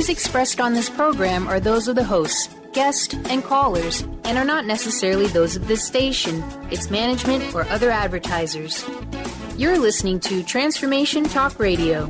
views expressed on this program are those of the hosts, guests, and callers, and are not necessarily those of this station, its management, or other advertisers. You're listening to Transformation Talk Radio.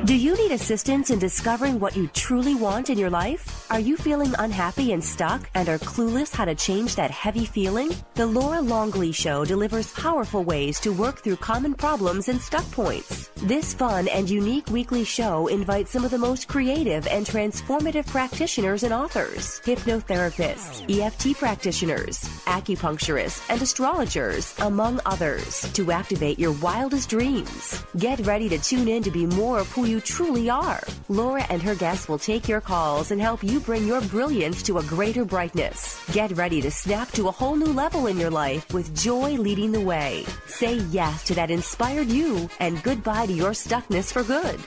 Do you need assistance in discovering what you truly want in your life? Are you feeling unhappy and stuck and are clueless how to change that heavy feeling? The Laura Longley Show delivers powerful ways to work through common problems and stuck points. This fun and unique weekly show invites some of the most creative and transformative practitioners and authors, hypnotherapists, EFT practitioners, acupuncturists, and astrologers, among others, to activate your wildest dreams. Get ready to tune in to be more of who you truly are. Laura and her guests will take your calls and help you bring your brilliance to a greater brightness. Get ready to snap to a whole new level in your life with joy leading the way. Say yes to that inspired you and goodbye to your stuckness for good.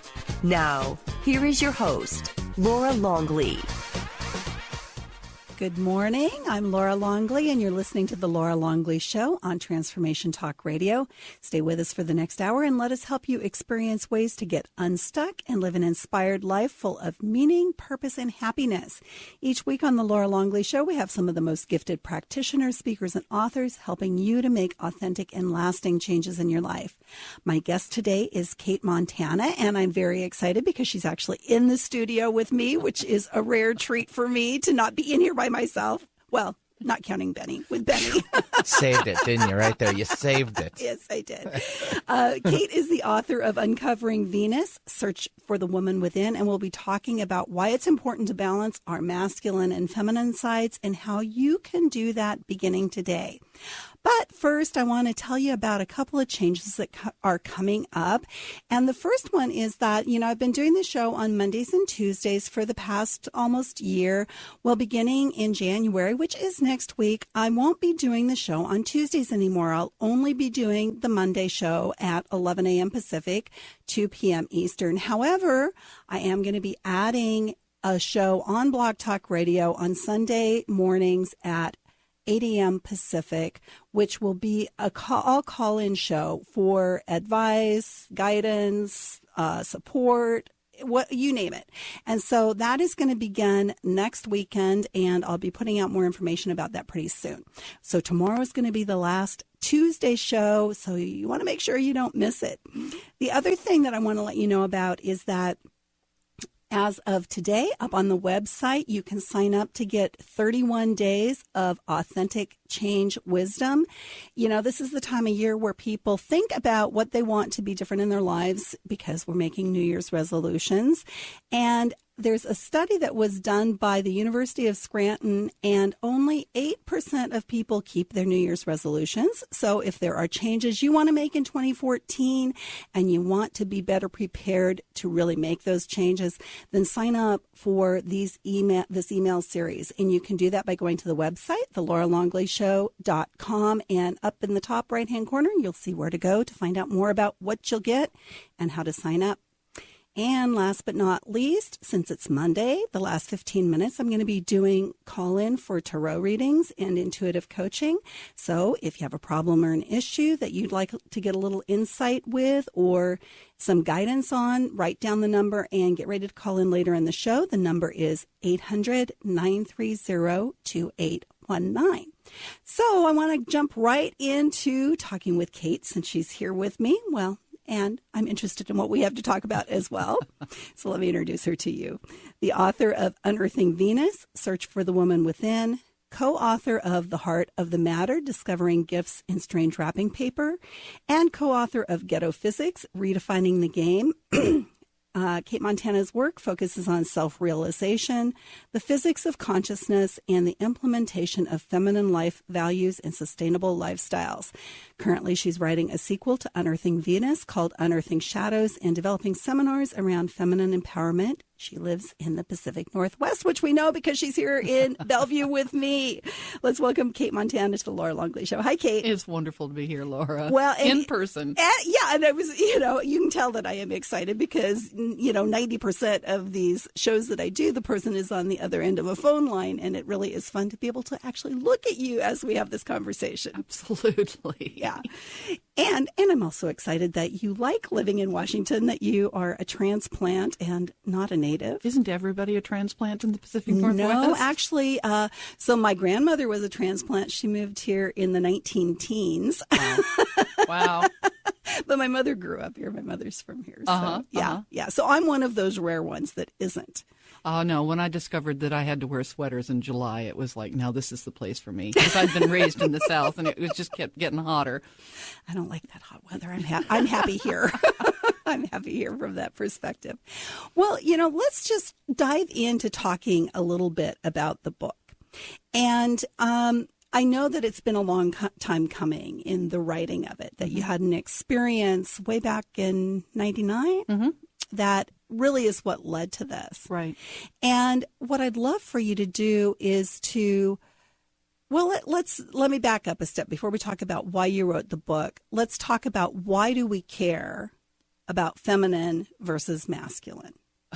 Now, here is your host, Laura Longley. Good morning. I'm Laura Longley, and you're listening to The Laura Longley Show on Transformation Talk Radio. Stay with us for the next hour and let us help you experience ways to get unstuck and live an inspired life full of meaning, purpose, and happiness. Each week on The Laura Longley Show, we have some of the most gifted practitioners, speakers, and authors helping you to make authentic and lasting changes in your life. My guest today is Kate Montana, and I'm very excited because she's actually in the studio with me, which is a rare treat for me to not be in here by myself. Well, not counting Benny, with Benny. Saved it, didn't you? Right there. You saved it. Yes, I did. Kate is the author of Uncovering Venus, Search for the Woman Within, and we'll be talking about why it's important to balance our masculine and feminine sides and how you can do that beginning today. But first, I want to tell you about a couple of changes that are coming up. And the first one is that, I've been doing the show on Mondays and Tuesdays for the past almost year. Well, beginning in January, which is next week, I won't be doing the show on Tuesdays anymore. I'll only be doing the Monday show at 11 a.m. Pacific, 2 p.m. Eastern. However, I am going to be adding a show on Blog Talk Radio on Sunday mornings at 8 a.m. Pacific, which will be a call-in show for advice, guidance, support, what you name it. And so that is going to begin next weekend, and I'll be putting out more information about that pretty soon. So tomorrow is going to be the last Tuesday show, so you want to make sure you don't miss it. The other thing that I want to let you know about is that as of today, up on the website, you can sign up to get 31 days of authentic change wisdom. This is the time of year where people think about what they want to be different in their lives because we're making New Year's resolutions. And there's a study that was done by the University of Scranton, and only 8% of people keep their New Year's resolutions. So if there are changes you want to make in 2014 and you want to be better prepared to really make those changes, then sign up for this email series. And you can do that by going to the website, thelauralongleyshow.com, and up in the top right-hand corner, you'll see where to go to find out more about what you'll get and how to sign up. And last but not least, since it's Monday, the last 15 minutes, I'm going to be doing call-in for tarot readings and intuitive coaching. So if you have a problem or an issue that you'd like to get a little insight with or some guidance on, write down the number and get ready to call in later in the show. The number is 800-930-2819. So I want to jump right into talking with Kate since she's here with me. Well, and I'm interested in what we have to talk about as well. So let me introduce her to you. The author of Unearthing Venus, Search for the Woman Within, co-author of The Heart of the Matter, Discovering Gifts in Strange Wrapping Paper, and co-author of Ghetto Physics, Redefining the Game. Kate Montana's work focuses on self-realization, the physics of consciousness, and the implementation of feminine life values and sustainable lifestyles. Currently, she's writing a sequel to Unearthing Venus called Unearthing Shadows and developing seminars around feminine empowerment, She lives in the Pacific Northwest, which we know because she's here in Bellevue with me. Let's welcome Kate Montana to the Laura Longley Show. Hi, Kate. It's wonderful to be here, Laura. Well, in person. And I was, you can tell that I am excited because, 90% of these shows that I do, the person is on the other end of a phone line, and it really is fun to be able to actually look at you as we have this conversation. Absolutely. Yeah. And I'm also excited that you like living in Washington, that you are a transplant and not a native. Isn't everybody a transplant in the Pacific Northwest? No, actually. So my grandmother was a transplant. She moved here in the 19-teens. Wow. But my mother grew up here. My mother's from here. So, yeah. So I'm one of those rare ones that isn't. Oh, no. When I discovered that I had to wear sweaters in July, it was like, now this is the place for me. Because I'd been raised in the South, and it just kept getting hotter. I don't like that hot weather. I'm happy here. I'm happy here from that perspective. Well, let's just dive into talking a little bit about the book. And I know that it's been a long time coming in the writing of it, that you had an experience way back in 99 that really is what led to this. Right. And what I'd love for you to do is to, let me back up a step before we talk about why you wrote the book. Let's talk about why do we care about feminine versus masculine?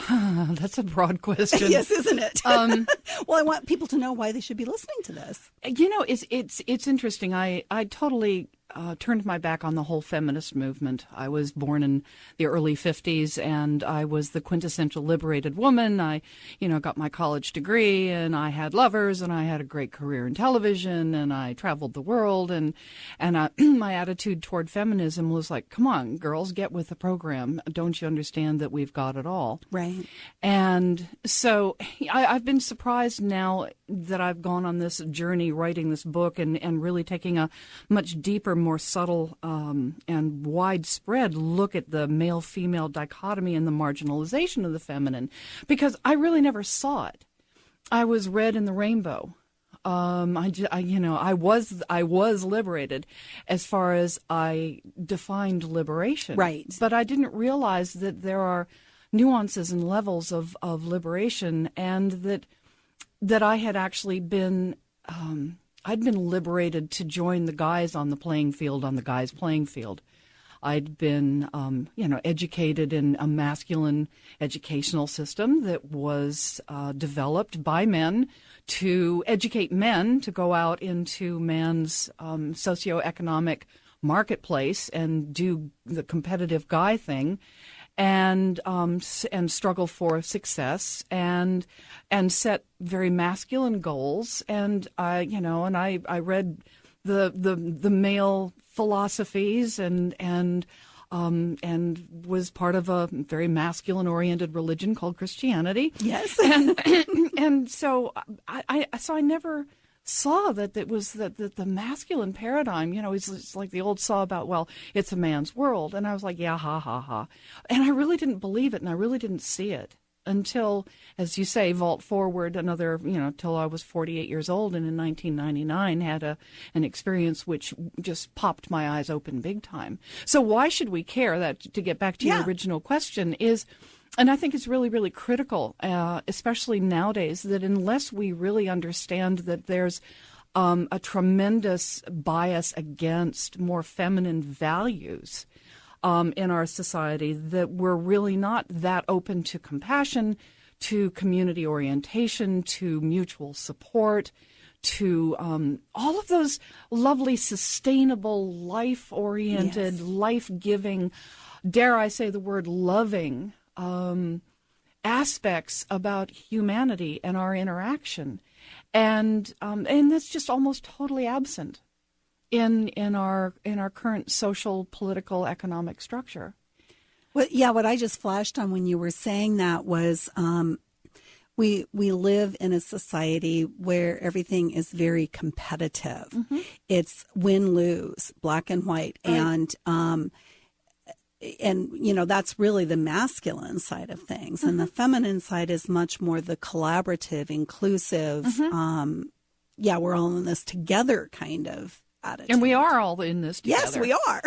That's a broad question. Yes, isn't it? Well, I want people to know why they should be listening to this. It's interesting. I totally turned my back on the whole feminist movement. I was born in the early 50s, and I was the quintessential liberated woman. I, got my college degree, and I had lovers, and I had a great career in television, and I traveled the world, and my attitude toward feminism was like, come on, girls, get with the program. Don't you understand that we've got it all? Right. And so I've been surprised now that I've gone on this journey writing this book and really taking a much deeper, more subtle and widespread look at the male-female dichotomy and the marginalization of the feminine, because I really never saw it. I was red in the rainbow. I was liberated as far as I defined liberation. Right. But I didn't realize that there are nuances and levels of liberation, and that I had actually been I'd been liberated to join the guys on the playing field, on the guys' playing field. I'd been, educated in a masculine educational system that was developed by men to educate men to go out into man's socioeconomic marketplace and do the competitive guy thing, and struggle for success and set very masculine goals. And I read the male philosophies and was part of a very masculine oriented religion called Christianity. Yes. And so I never saw that it was that the masculine paradigm, it's like the old saw about, well, it's a man's world. And I was like, yeah, ha, ha, ha. And I really didn't believe it, and I really didn't see it until, as you say, vault forward another, till I was 48 years old, and in 1999 had an experience which just popped my eyes open big time. So why should we care? That, to get back to your original question, is, and I think it's really, really critical, especially nowadays, that unless we really understand that there's a tremendous bias against more feminine values in our society, that we're really not that open to compassion, to community orientation, to mutual support, to all of those lovely, sustainable, life-oriented, life-giving, dare I say the word loving, aspects about humanity and our interaction, and that's just almost totally absent in our current social, political, economic structure. Well, yeah, what I just flashed on when you were saying that was we live in a society where everything is very competitive. Mm-hmm. It's win-lose, black and white, right. And that's really the masculine side of things. Mm-hmm. And the feminine side is much more the collaborative, inclusive, mm-hmm. We're all in this together kind of attitude. And we are all in this together. Yes, we are.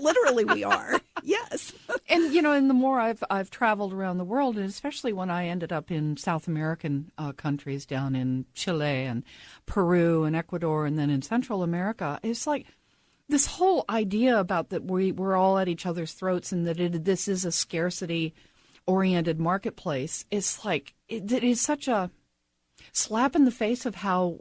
Literally, we are. Yes. And, and the more I've traveled around the world, and especially when I ended up in South American countries, down in Chile and Peru and Ecuador, and then in Central America, it's like this whole idea about that we're all at each other's throats and that this is a scarcity-oriented marketplace. It's like it is such a slap in the face of how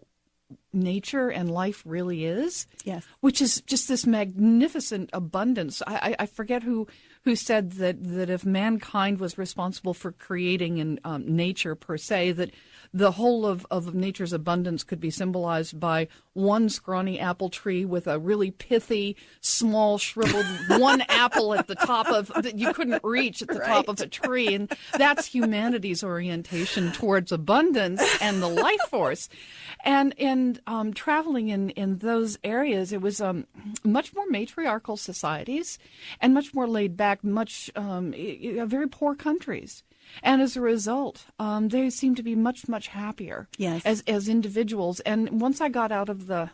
nature and life really is. Yes. Which is just this magnificent abundance. I forget who said that if mankind was responsible for creating in nature per se, that the whole of nature's abundance could be symbolized by one scrawny apple tree with a really pithy, small, shriveled one apple at the top of that you couldn't reach at the top of a tree. And that's humanity's orientation towards abundance and the life force. And traveling in those areas, it was much more matriarchal societies and much more laid back, very poor countries. And as a result, they seem to be much, much happier as individuals. And once I got out of the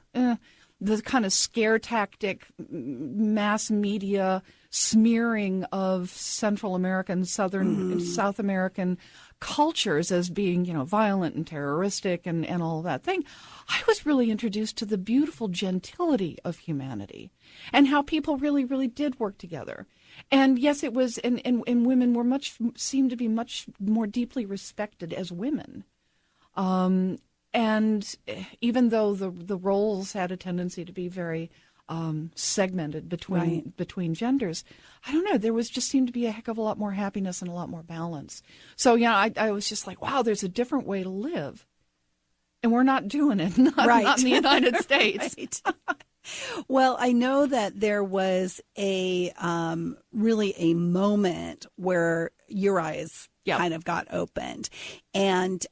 kind of scare tactic, mass media smearing of Central American, South American cultures as being, violent and terroristic and all that thing, I was really introduced to the beautiful gentility of humanity and how people really, really did work together. And yes, it was, and women seemed to be much more deeply respected as women. And even though the roles had a tendency to be very segmented between genders, I don't know, there just seemed to be a heck of a lot more happiness and a lot more balance. So, I was just like, wow, there's a different way to live. And we're not doing it, not in the United States. Well, I know that there was really a moment where your eyes kind of got opened. And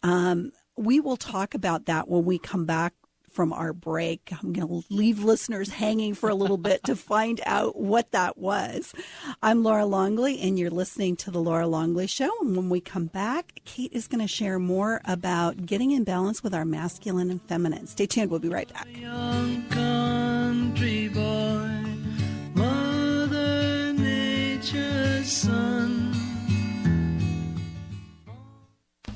we will talk about that when we come back from our break. I'm going to leave listeners hanging for a little bit to find out what that was. I'm Laura Longley, and you're listening to The Laura Longley Show. And when we come back, Kate is going to share more about getting in balance with our masculine and feminine. Stay tuned. We'll be right back. Young country boy, Mother Nature's son.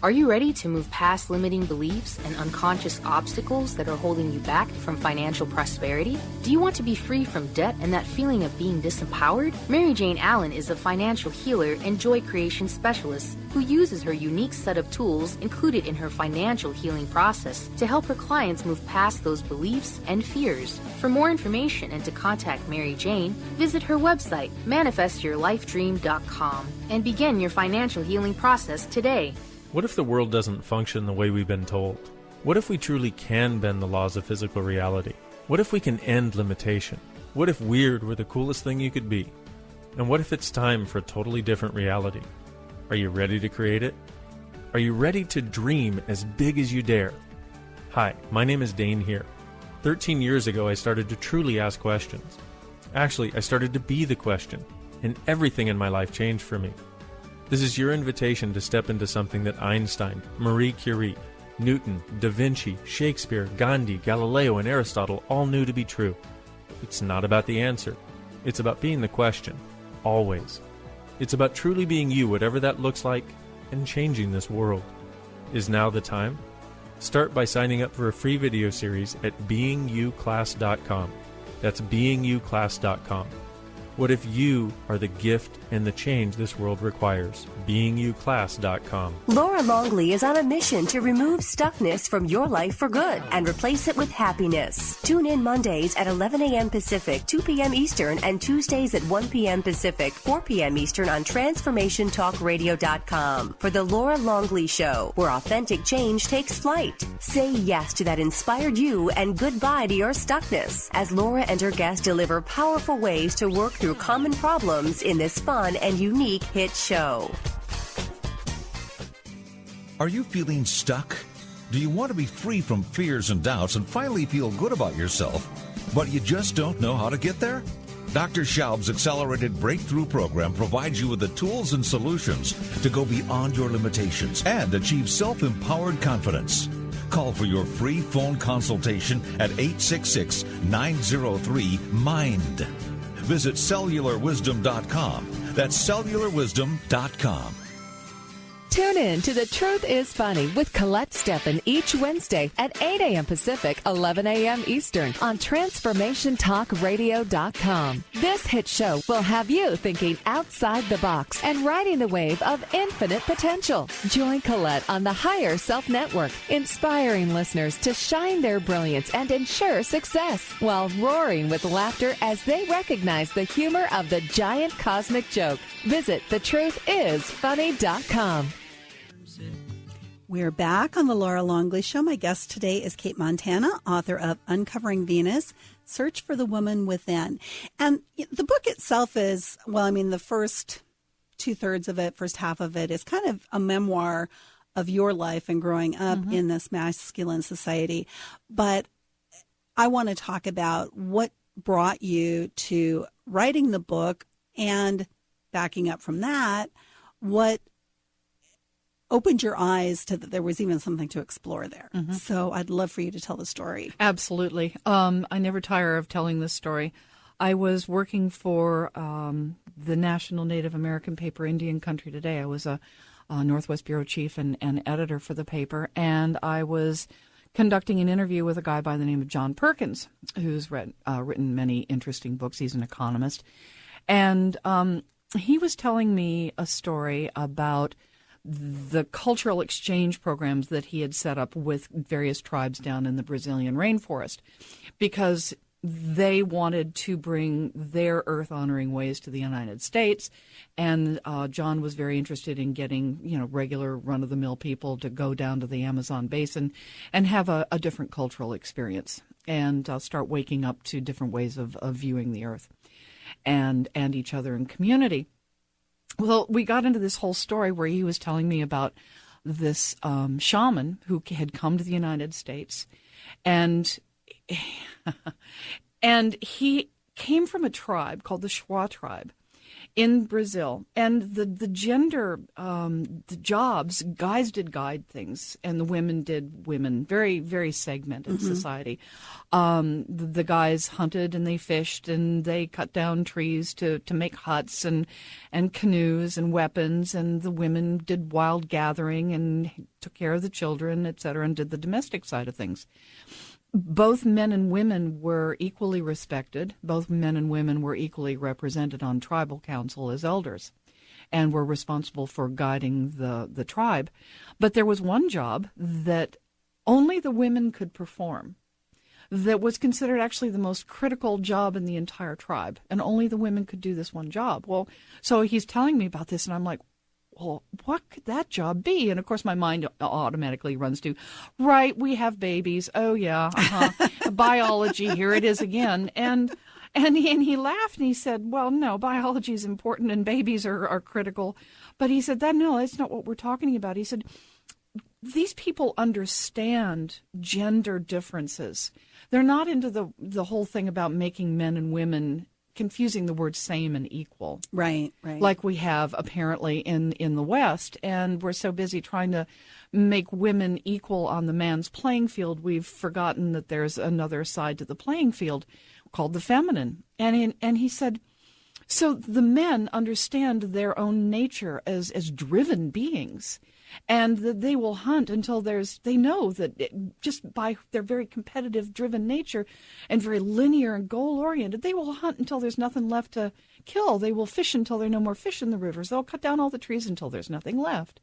Are you ready to move past limiting beliefs and unconscious obstacles that are holding you back from financial prosperity? Do you want to be free from debt and that feeling of being disempowered? Mary Jane Allen is a financial healer and joy creation specialist who uses her unique set of tools included in her financial healing process to help her clients move past those beliefs and fears. For more information and to contact Mary Jane, visit her website, manifestyourlifedream.com, and begin your financial healing process today. What if the world doesn't function the way we've been told? What if we truly can bend the laws of physical reality? What if we can end limitation? What if weird were the coolest thing you could be? And what if it's time for a totally different reality? Are you ready to create it? Are you ready to dream as big as you dare? Hi, my name is Dane here. 13 years ago, I started to truly ask questions. Actually, I started to be the question, and everything in my life changed for me. This is your invitation to step into something that Einstein, Marie Curie, Newton, Da Vinci, Shakespeare, Gandhi, Galileo, and Aristotle all knew to be true. It's not about the answer. It's about being the question, always. It's about truly being you, whatever that looks like, and changing this world. Is now the time? Start by signing up for a free video series at beingyouclass.com. That's beingyouclass.com. What if you are the gift and the change this world requires? beingyouclass.com. Laura Longley is on a mission to remove stuckness from your life for good and replace it with happiness. Tune in Mondays at 11 a.m. Pacific, 2 p.m. Eastern, and Tuesdays at 1 p.m. Pacific, 4 p.m. Eastern on TransformationTalkRadio.com for The Laura Longley Show, where authentic change takes flight. Say yes to that inspired you and goodbye to your stuckness as Laura and her guests deliver powerful ways to work through common problems in this fun and unique hit show. Are you feeling stuck? Do you want to be free from fears and doubts and finally feel good about yourself, but you just don't know how to get there? Dr. Schaub's Accelerated Breakthrough Program provides you with the tools and solutions to go beyond your limitations and achieve self-empowered confidence. Call for your free phone consultation at 866-903-MIND. Visit cellularwisdom.com. That's cellularwisdom.com. Tune in to The Truth is Funny with Colette Steffen each Wednesday at 8 a.m. Pacific, 11 a.m. Eastern on TransformationTalkRadio.com. This hit show will have you thinking outside the box and riding the wave of infinite potential. Join Colette on the Higher Self Network, inspiring listeners to shine their brilliance and ensure success while roaring with laughter as they recognize the humor of the giant cosmic joke. Visit thetruthisfunny.com. We're back on the Laura Longley Show. My guest today is Kate Montana, author of Uncovering Venus, Search for the Woman Within. And the book itself is, well, I mean, the first two-thirds of it, first half of it is kind of a memoir of your life and growing up in this masculine society. But I want to talk about what brought you to writing the book, and backing up from that, what opened your eyes to that there was even something to explore there. So I'd love for you to tell the story. Absolutely. I never tire of telling this story. I was working for the national Native American paper Indian Country Today. I was a Northwest Bureau chief and editor for the paper, and I was conducting an interview with a guy by the name of John Perkins, who's written many interesting books. He's an economist. And he was telling me a story about the cultural exchange programs that he had set up with various tribes down in the Brazilian rainforest, because they wanted to bring their earth-honoring ways to the United States. And John was very interested in getting, regular run-of-the-mill people to go down to the Amazon basin and have a different cultural experience and start waking up to different ways of viewing the earth and each other in community. Well, we got into this whole story where he was telling me about this shaman who had come to the United States, and he came from a tribe called the Shwa tribe in Brazil. And the gender, the jobs, guys did guy things, and the women did women. Very, very segmented society. The guys hunted and they fished and they cut down trees to make huts and canoes and weapons, and the women did wild gathering and took care of the children, et cetera, and did the domestic side of things. Both men and women were equally respected. Both men and women were equally represented on tribal council as elders and were responsible for guiding the tribe. But there was one job that only the women could perform that was considered actually the most critical job in the entire tribe, and only the women could do this one job. Well, so he's telling me about this, and I'm like, well, what could that job be? And, of course, my mind automatically runs to, right, we have babies. Oh, yeah, biology, here it is again. And he laughed and he said, well, no, biology is important and babies are critical. But he said, no, that's not what we're talking about. He said, these people understand gender differences. They're not into the whole thing about making men and women, confusing the word same and equal. Right. Like we have apparently in the West. And we're so busy trying to make women equal on the man's playing field, we've forgotten that there's another side to the playing field called the feminine. And he said, so the men understand their own nature as driven beings, and that they will hunt until they know that just by their very competitive, driven nature and very linear and goal-oriented, they will hunt until there's nothing left to kill. They will fish until there are no more fish in the rivers. They'll cut down all the trees until there's nothing left.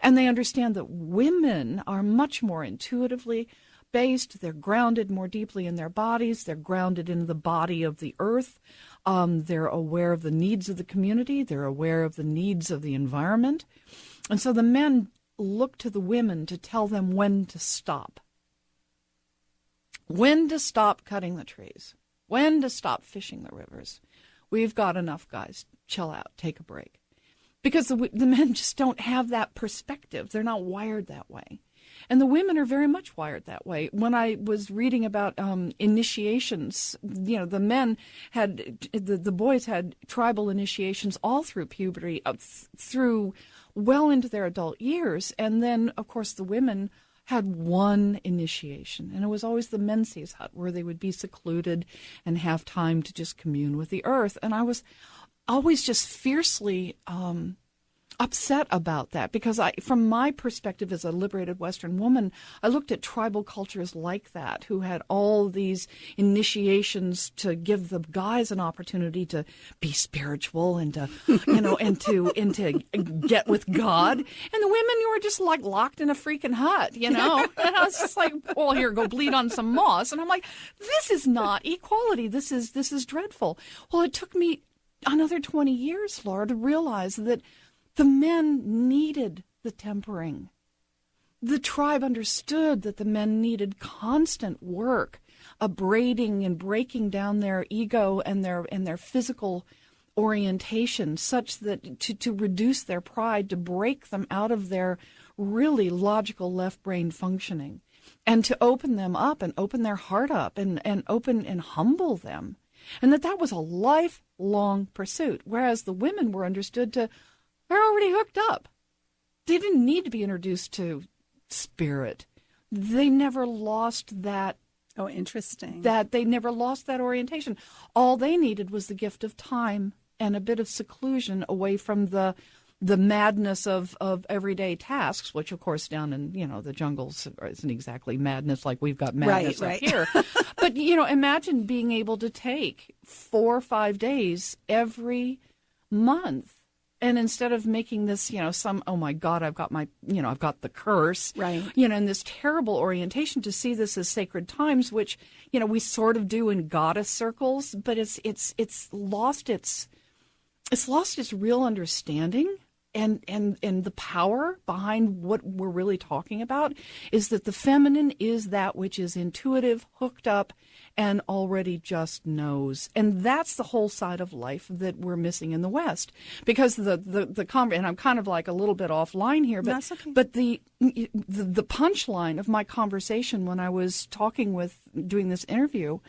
And they understand that women are much more intuitively based. They're grounded more deeply in their bodies. They're grounded in the body of the earth. They're aware of the needs of the community. They're aware of the needs of the environment. And so the men look to the women to tell them when to stop. When to stop cutting the trees. When to stop fishing the rivers. We've got enough, guys. Chill out. Take a break. Because the men just don't have that perspective. They're not wired that way. And the women are very much wired that way. When I was reading about initiations, the men had, the boys had tribal initiations all through puberty, through well into their adult years. And then, of course, the women had one initiation, and it was always the Menses hut, where they would be secluded and have time to just commune with the earth. And I was always just fiercely upset about that, because from my perspective as a liberated Western woman, I looked at tribal cultures like that, who had all these initiations to give the guys an opportunity to be spiritual and to, and to get with God, and the women were just like locked in a freaking hut, And I was just like, well, here, go bleed on some moss, and I'm like, this is not equality. This is dreadful. Well, it took me another 20 years, Laura, to realize that the men needed the tempering. The tribe understood that the men needed constant work, abrading and breaking down their ego and their physical orientation, such that to reduce their pride, to break them out of their really logical left brain functioning, and to open them up and open their heart up and open and humble them. And that was a lifelong pursuit, whereas the women were understood to, they're already hooked up. They didn't need to be introduced to spirit. They never lost that. Oh, interesting. That they never lost that orientation. All they needed was the gift of time and a bit of seclusion away from the madness of everyday tasks, which, of course, down in, the jungles isn't exactly madness like we've got madness up here. But, imagine being able to take 4 or 5 days every month. And instead of making this, oh my God, I've got I've got the curse, right? And this terrible orientation, to see this as sacred times, which, we sort of do in goddess circles, but it's lost its real understanding. And the power behind what we're really talking about is that the feminine is that which is intuitive, hooked up, and already just knows. And that's the whole side of life that we're missing in the West. Because and I'm kind of like a little bit offline here, but that's okay. But the punchline of my conversation when I was doing this interview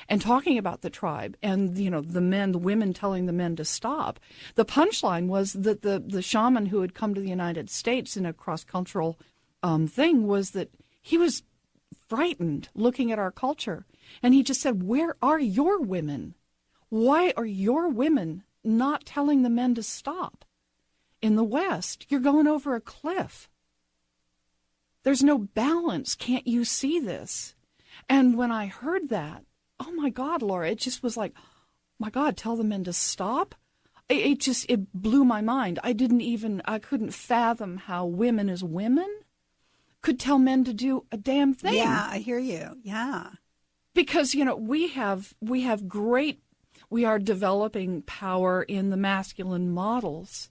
and talking about the tribe and, the women telling the men to stop, the punchline was that the shaman who had come to the United States in a cross-cultural thing was that he was frightened looking at our culture. And he just said, where are your women? Why are your women not telling the men to stop? In the West, you're going over a cliff. There's no balance. Can't you see this? And when I heard that, oh my God, Laura, it just was like, my God, tell the men to stop. It blew my mind. I couldn't fathom how women as women could tell men to do a damn thing. Yeah, I hear you. Yeah. Because, we are developing power in the masculine models.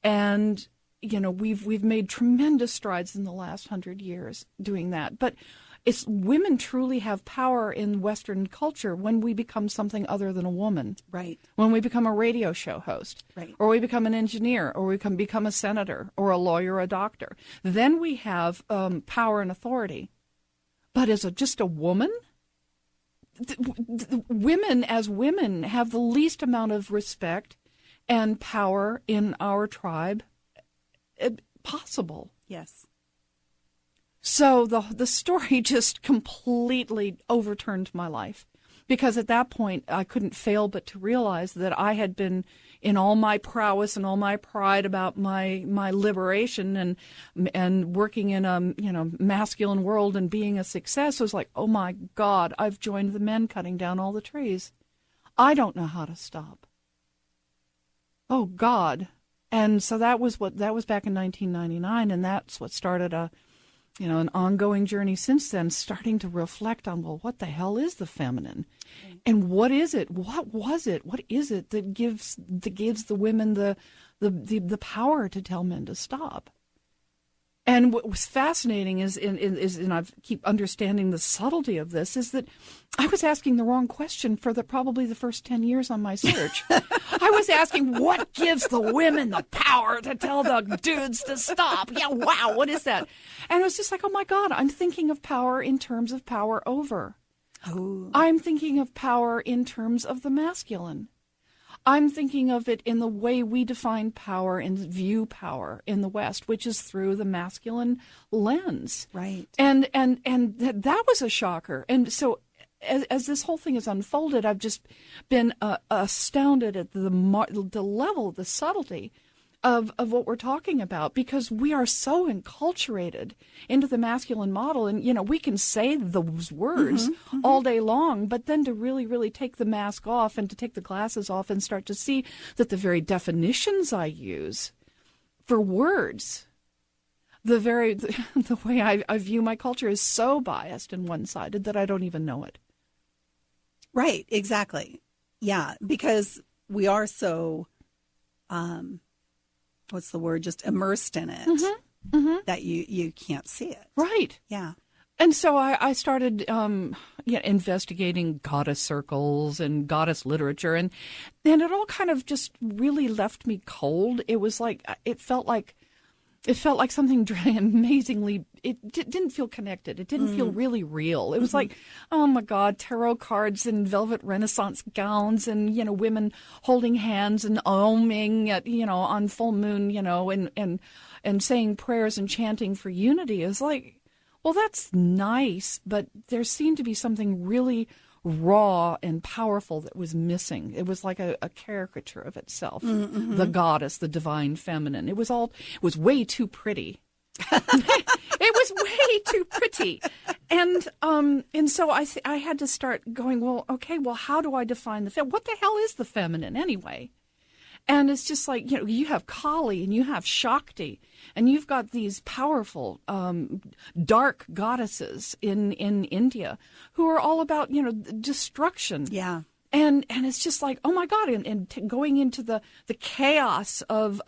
And, we've made tremendous strides in the last 100 years doing that. But women truly have power in Western culture when we become something other than a woman. Right. When we become a radio show host. Right. Or we become an engineer, or we become a senator, or a lawyer, or a doctor. Then we have power and authority. But as just a woman, women as women have the least amount of respect and power in our tribe possible. Yes. So the story just completely overturned my life, because at that point I couldn't fail but to realize that I had been, in all my prowess and all my pride about my liberation and working in a masculine world and being a success, I was like, oh my God, I've joined the men cutting down all the trees. I don't know how to stop. Oh God. And so that was back in 1999, and that's what started an ongoing journey since then, starting to reflect on, well, what the hell is the feminine? And what is it? What was it? What is it that gives the women the power to tell men to stop? And what was fascinating is and I keep understanding the subtlety of this, is that I was asking the wrong question for probably the first 10 years on my search. I was asking, what gives the women the power to tell the dudes to stop? Yeah, wow, what is that? And it was just like, oh my God, I'm thinking of power in terms of power over. Oh. I'm thinking of power in terms of the masculine. I'm thinking of it in the way we define power and view power in the West, which is through the masculine lens. Right. And that was a shocker. And so as this whole thing has unfolded, I've just been astounded at the level, the subtlety of what we're talking about, because we are so enculturated into the masculine model. And, we can say those words all day long, but then to really, really take the mask off and to take the glasses off and start to see that the very definitions I use for words, the way I view my culture is so biased and one-sided that I don't even know it. Right, exactly. Yeah, because we are so, what's the word, just immersed in it that you can't see it. Right. Yeah. And so I started investigating goddess circles and goddess literature, and it all kind of just really left me cold. It was like, it felt like something amazingly, it didn't feel connected. It didn't feel really real. It was like, oh my God, tarot cards and velvet Renaissance gowns and, women holding hands and oming at, on full moon, and saying prayers and chanting for unity is like, well, that's nice, but there seemed to be something really raw and powerful that was missing. It was like a caricature of itself. The goddess, the divine feminine. It was way too pretty. It was way too pretty. And so I had to start going, well, how do I define what the hell is the feminine anyway? And it's just like, you have Kali and you have Shakti, and you've got these powerful, dark goddesses in India who are all about, destruction. Yeah. And it's just like, oh my God, and going into the chaos of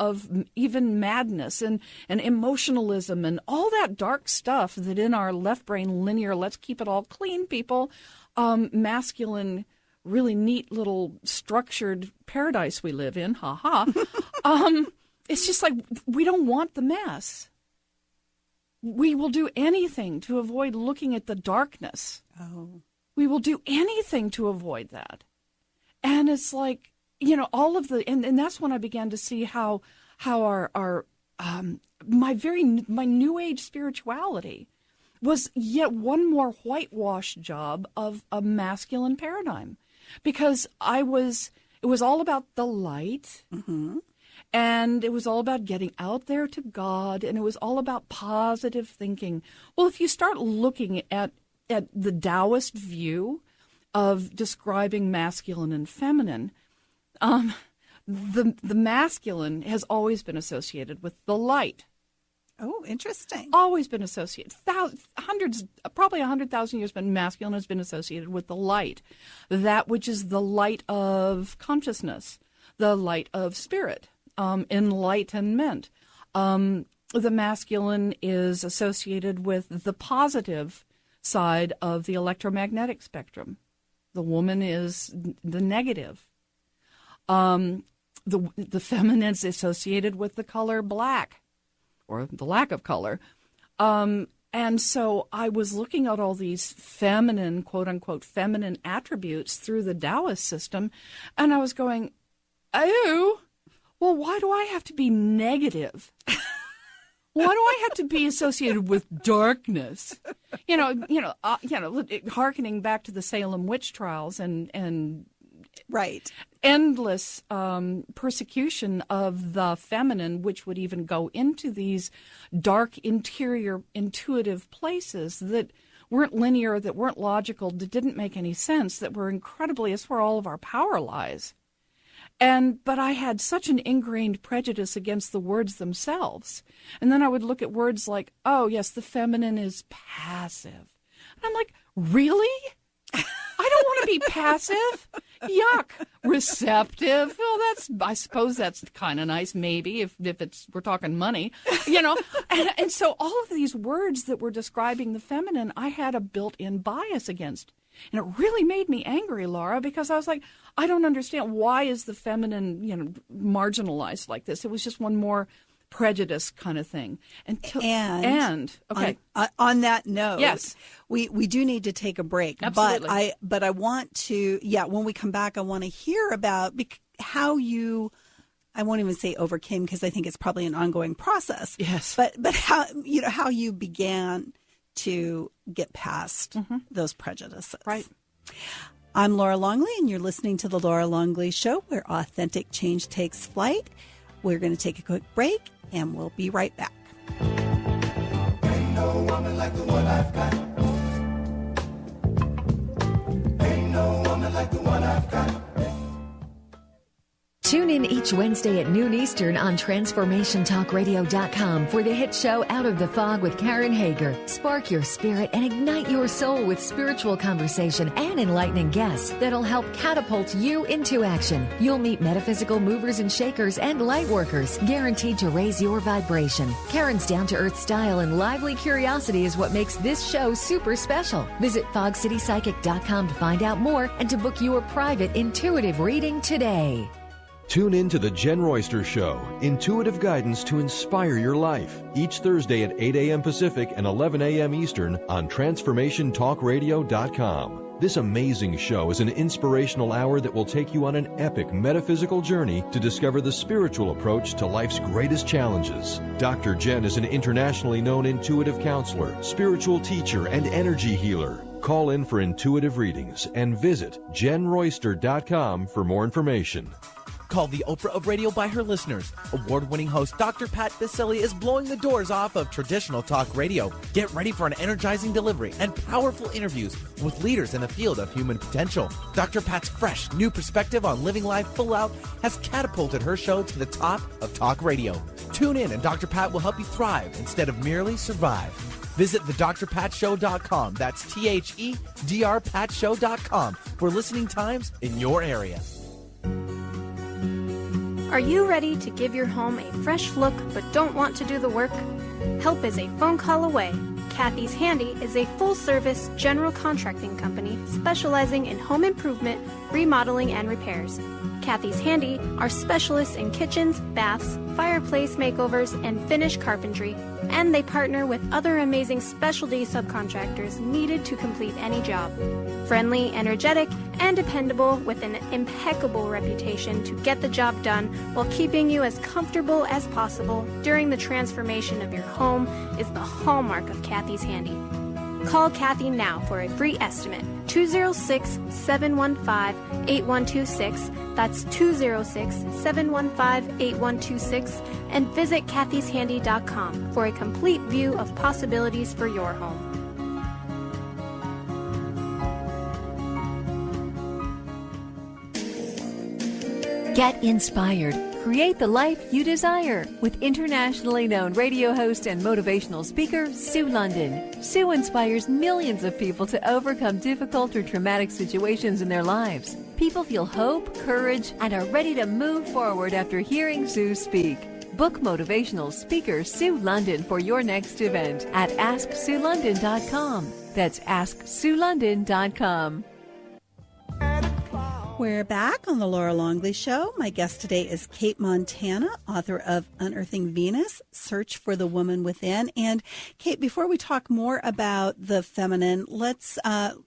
even madness and emotionalism and all that dark stuff that in our left brain linear, let's keep it all clean, people, masculine, really neat little structured paradise we live in, it's just like, we don't want the mess. We will do anything to avoid looking at the darkness. Oh. We will do anything to avoid that. And it's like, all of the, and that's when I began to see how our my new age spirituality was yet one more whitewash job of a masculine paradigm. Because it was all about the light, and it was all about getting out there to God, and it was all about positive thinking. Well, if you start looking at the Taoist view of describing masculine and feminine, the masculine has always been associated with the light. Oh, interesting. Always been associated. Probably 100,000 years, but masculine has been associated with the light. That which is the light of consciousness, the light of spirit, enlightenment. The masculine is associated with the positive side of the electromagnetic spectrum. The woman is the negative. The feminine is associated with the color black, or the lack of color. And so I was looking at all these feminine, quote unquote, feminine attributes through the Taoist system, and I was going, oh, well, why do I have to be negative? Why do I have to be associated with darkness? Hearkening back to the Salem witch trials and right, endless persecution of the feminine, which would even go into these dark interior intuitive places that weren't linear, that weren't logical, that didn't make any sense, that were incredibly, it's where all of our power lies. But I had such an ingrained prejudice against the words themselves. And then I would look at words like, oh, yes, the feminine is passive. And I'm like, really? I don't want to be passive. Yuck. Receptive. Well, I suppose that's kind of nice, maybe, if we're talking money, And so all of these words that were describing the feminine, I had a built-in bias against. And it really made me angry, Laura, because I was like, I don't understand. Why is the feminine, marginalized like this? It was just one more prejudice kind of thing. And okay. On that note, yes, we do need to take a break. Absolutely. But I want to, when we come back, I want to hear about, how you, I won't even say overcame because I think it's probably an ongoing process. Yes. But how, how you began to get past those prejudices. Right. I'm Laura Longley, and you're listening to The Laura Longley Show, where authentic change takes flight. We're going to take a quick break, and we'll be right back. Ain't no woman like the one I've got. Ain't no woman like the one I've got. Tune in each Wednesday at noon Eastern on TransformationTalkRadio.com for the hit show Out of the Fog with Karen Hager. Spark your spirit and ignite your soul with spiritual conversation and enlightening guests that'll help catapult you into action. You'll meet metaphysical movers and shakers and light workers, guaranteed to raise your vibration. Karen's down-to-earth style and lively curiosity is what makes this show super special. Visit FogCityPsychic.com to find out more and to book your private intuitive reading today. Tune in to The Jen Royster Show, intuitive guidance to inspire your life, each Thursday at 8 a.m. Pacific and 11 a.m. Eastern on TransformationTalkRadio.com. This amazing show is an inspirational hour that will take you on an epic metaphysical journey to discover the spiritual approach to life's greatest challenges. Dr. Jen is an internationally known intuitive counselor, spiritual teacher, and energy healer. Call in for intuitive readings and visit JenRoyster.com for more information. Called the Oprah of radio by her listeners, award-winning host Dr. Pat Baselli is blowing the doors off of traditional talk radio. Get ready for an energizing delivery and powerful interviews with leaders in the field of human potential. Dr. Pat's fresh, new perspective on living life full out has catapulted her show to the top of talk radio. Tune in and Dr. Pat will help you thrive instead of merely survive. Visit thedrpatshow.com. That's THEDRPatshow.com for listening times in your area. Are you ready to give your home a fresh look but don't want to do the work? Help is a phone call away. Kathy's Handy is a full-service general contracting company specializing in home improvement, remodeling, and repairs. Kathy's Handy are specialists in kitchens, baths, fireplace makeovers, and finish carpentry, and they partner with other amazing specialty subcontractors needed to complete any job. Friendly, energetic, and dependable with an impeccable reputation to get the job done while keeping you as comfortable as possible during the transformation of your home is the hallmark of Kathy's Handy. Call Kathy now for a free estimate. 206-715-8126. That's 206-715-8126. And visit kathyshandy.com for a complete view of possibilities for your home. Get inspired. Create the life you desire with internationally known radio host and motivational speaker, Sue London. Sue inspires millions of people to overcome difficult or traumatic situations in their lives. People feel hope, courage, and are ready to move forward after hearing Sue speak. Book motivational speaker Sue London for your next event at AskSueLondon.com. That's AskSueLondon.com. We're back on the Laura Longley Show. My guest today is Kate Montana, author of Unearthing Venus, Search for the Woman Within. And Kate, before we talk more about the feminine, let's can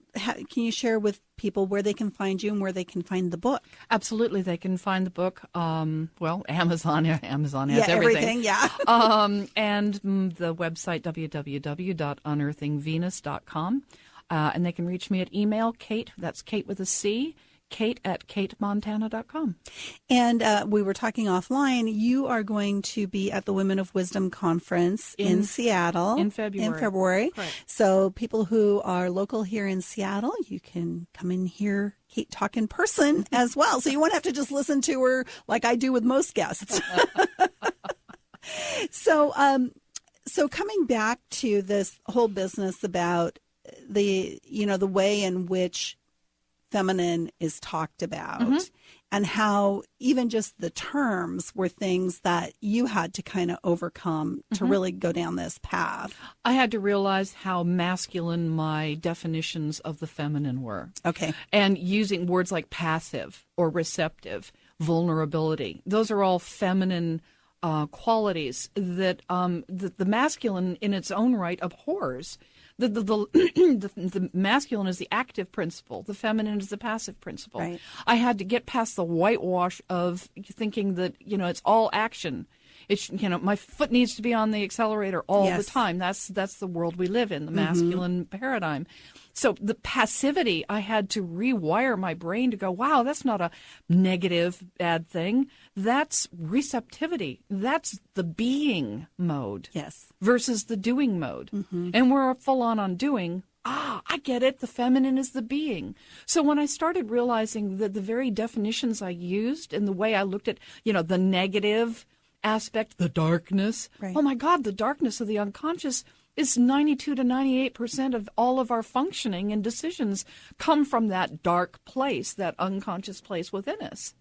you share with people where they can find you and where they can find the book? Absolutely. They can find the book, Amazon. Amazon has everything. Yeah. And the website, www.unearthingvenus.com. And they can reach me at email, Kate, that's Kate with a C, Kate@KateMontana.com. And we were talking offline. You are going to be at the Women of Wisdom Conference in Seattle. In February. Correct. So people who are local here in Seattle, you can come and hear Kate talk in person as well. So you won't have to just listen to her like I do with most guests. So coming back to this whole business about the way in which feminine is talked about and how even just the terms were things that you had to kind of overcome to really go down this path. I had to realize how masculine my definitions of the feminine were. Okay. And using words like passive or receptive, vulnerability. Those are all feminine qualities that the masculine in its own right abhors. the masculine is the active principle. The feminine is the passive principle. Right. I had to get past the whitewash of thinking that, it's all action. It's, my foot needs to be on the accelerator all the time. That's the world we live in, the masculine paradigm. So the passivity, I had to rewire my brain to go, wow, that's not a negative, bad thing. That's receptivity. That's the being mode. Yes. Versus the doing mode. And we're full on doing. I get it. The feminine is the being. So when I started realizing that the very definitions I used and the way I looked at, the negative aspect, the darkness. Right. Oh my God, the darkness of the unconscious is 92 to 98% of all of our functioning and decisions come from that dark place, that unconscious place within us.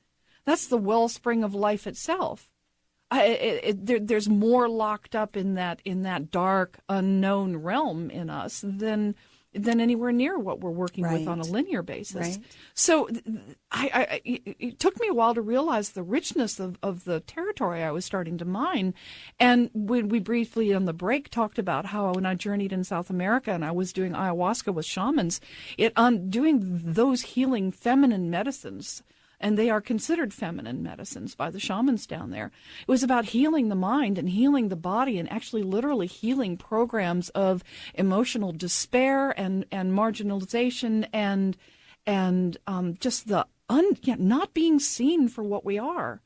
That's the wellspring of life itself. There's more locked up in that dark, unknown realm in us than anywhere near what we're working with on a linear basis. Right. So it took me a while to realize the richness of the territory I was starting to mine. And when we briefly on the break talked about how when I journeyed in South America and I was doing ayahuasca with shamans, doing those healing feminine medicines, and they are considered feminine medicines by the shamans down there. It was about healing the mind and healing the body and actually literally healing programs of emotional despair and marginalization and just the not being seen for what we are.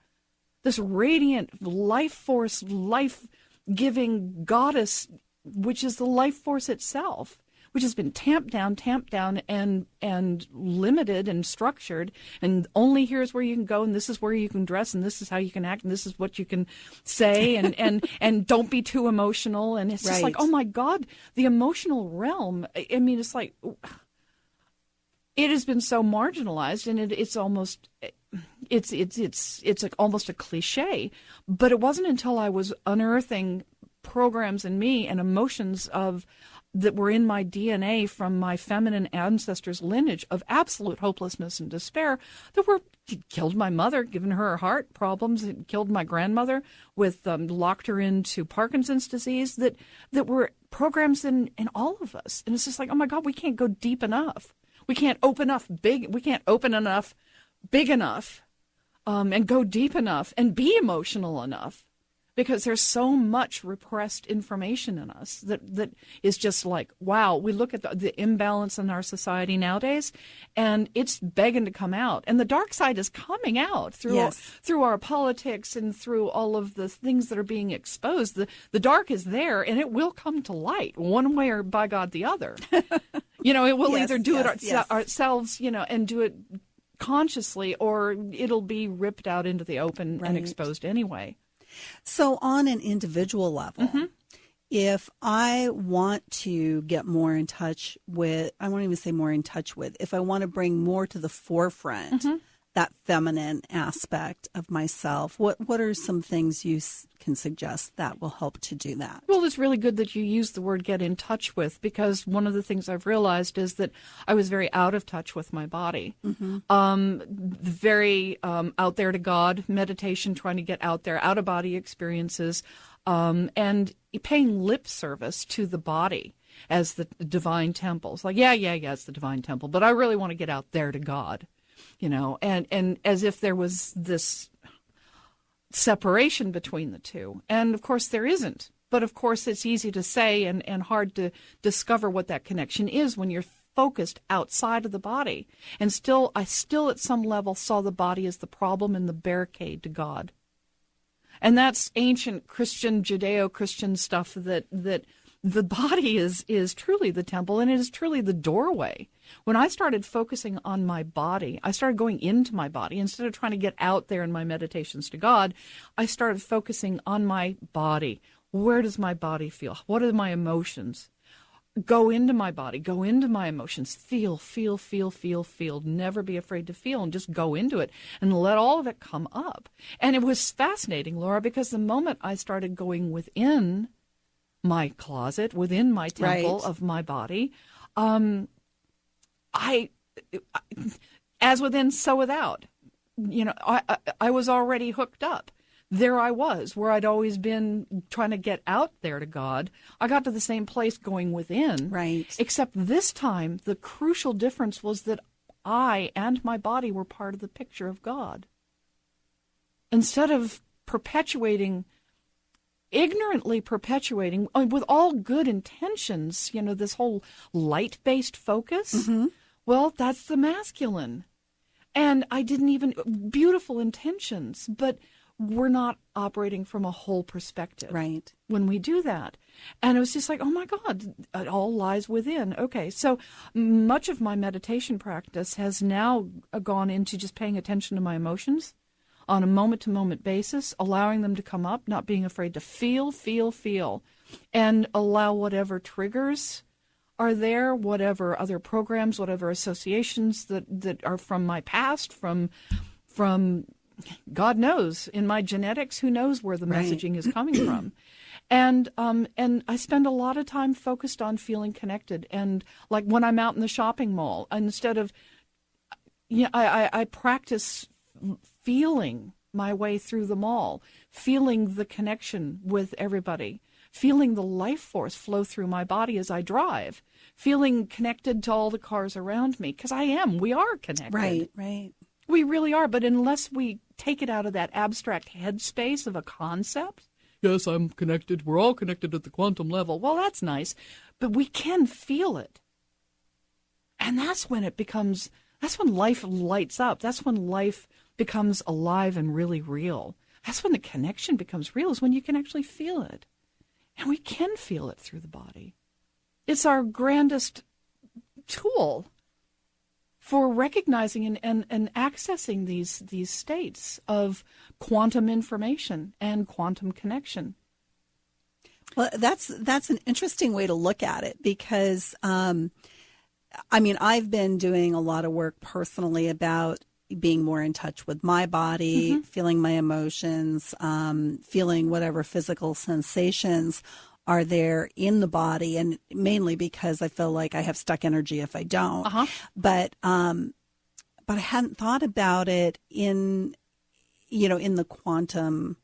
This radiant life force, life-giving goddess, which is the life force itself, which has been tamped down, and limited and structured, and only here's where you can go, and this is where you can dress, and this is how you can act, and this is what you can say, and don't be too emotional. And it's just like, oh my God, the emotional realm. I mean, it's like it has been so marginalized, and it's almost it's like almost a cliche. But it wasn't until I was unearthing programs in me and emotions that were in my DNA from my feminine ancestors' lineage of absolute hopelessness and despair that killed my mother, given her heart problems, it killed my grandmother, locked her into Parkinson's disease, that were programs in all of us. And it's just like, oh my God, we can't go deep enough. We can't open enough big enough, and go deep enough and be emotional enough. Because there's so much repressed information in us that is just like, wow, we look at the imbalance in our society nowadays, and it's begging to come out. And the dark side is coming out through our politics and through all of the things that are being exposed. The dark is there, and it will come to light one way or, by God, the other. It will either do it ourselves, and do it consciously, or it'll be ripped out into the open and exposed anyway. So on an individual level, if I want to get more in touch with, I won't even say more in touch with, if I want to bring more to the forefront that feminine aspect of myself, what are some things you can suggest that will help to do that? Well, it's really good that you use the word get in touch with, because one of the things I've realized is that I was very out of touch with my body. Very out there to God, meditation, trying to get out there, out-of-body experiences, and paying lip service to the body as the divine temple. It's like, yeah, it's the divine temple, but I really want to get out there to God. And as if there was this separation between the two. And of course there isn't. But of course it's easy to say and hard to discover what that connection is when you're focused outside of the body. And I still at some level saw the body as the problem and the barricade to God. And that's ancient Christian, Judeo-Christian stuff that the body is truly the temple, and it is truly the doorway. When I started focusing on my body, I started going into my body. Instead of trying to get out there in my meditations to God, I started focusing on my body. Where does my body feel? What are my emotions? Go into my body. Go into my emotions. Feel. Never be afraid to feel, and just go into it and let all of it come up. And it was fascinating, Laura, because the moment I started going within my closet, within my temple of my body, I as within, so without. I was already hooked up. there I was, where I'd always been trying to get out there to God. I got to the same place going within. Right. Except this time, the crucial difference was that I and my body were part of the picture of God. Instead of ignorantly perpetuating, with all good intentions, this whole light-based focus, well, that's the masculine. And I didn't even, beautiful intentions, but we're not operating from a whole perspective. Right. When we do that. And it was just like, oh my God, it all lies within. Okay, so much of my meditation practice has now gone into just paying attention to my emotions on a moment-to-moment basis, allowing them to come up, not being afraid to feel, and allow whatever triggers are there, whatever other programs, whatever associations that are from my past, from God knows, in my genetics, who knows where the messaging is coming from. And I spend a lot of time focused on feeling connected. And like when I'm out in the shopping mall, instead of, I practice feeling my way through the mall, feeling the connection with everybody, feeling the life force flow through my body as I drive, feeling connected to all the cars around me, because we are connected. Right. We really are, but unless we take it out of that abstract headspace of a concept, yes, I'm connected, we're all connected at the quantum level, well, that's nice, but we can feel it. And that's when life lights up. That's when life becomes alive and really real. That's when the connection becomes real, is when you can actually feel it. And we can feel it through the body. It's our grandest tool for recognizing and accessing these states of quantum information and quantum connection. Well, that's an interesting way to look at it, because, I've been doing a lot of work personally about being more in touch with my body, feeling my emotions, feeling whatever physical sensations are there in the body, and mainly because I feel like I have stuck energy if I don't. But I hadn't thought about it in the quantum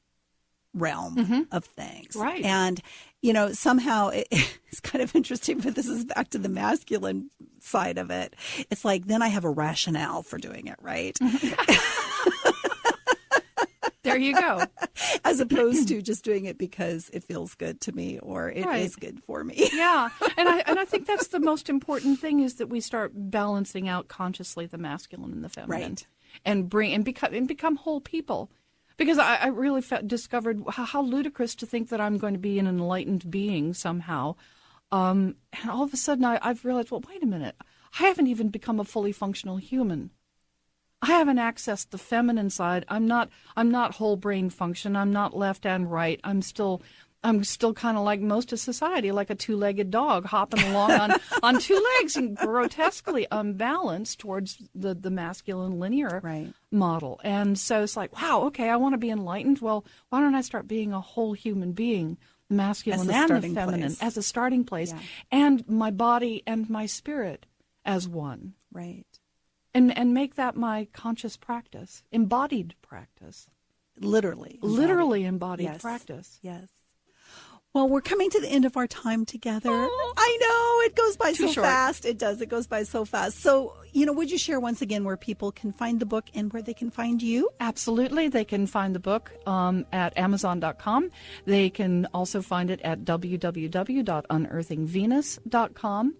realm of things. Right. And, somehow it's kind of interesting, but this is back to the masculine side of it. It's like, then I have a rationale for doing it, right? There you go. As opposed to just doing it because it feels good to me, or it is good for me. Yeah. And I think that's the most important thing, is that we start balancing out consciously the masculine and the feminine. Right. And become whole people. Because I really discovered how ludicrous to think that I'm going to be an enlightened being somehow. And all of a sudden I've realized, well, wait a minute. I haven't even become a fully functional human. I haven't accessed the feminine side. I'm not whole brain function. I'm not left and right. I'm still kind of like most of society, like a two-legged dog hopping along on two legs and grotesquely unbalanced towards the masculine linear model. And so it's like, wow, okay, I want to be enlightened. Well, why don't I start being a whole human being, the masculine and the feminine, as a starting place, and my body and my spirit as one. Right. And make that my conscious practice, embodied practice. Literally embodied practice. Yes. Well, we're coming to the end of our time together. I know, it goes by so fast. It does. It goes by so fast. So, would you share once again where people can find the book and where they can find you? Absolutely. They can find the book at Amazon.com. They can also find it at www.unearthingvenus.com.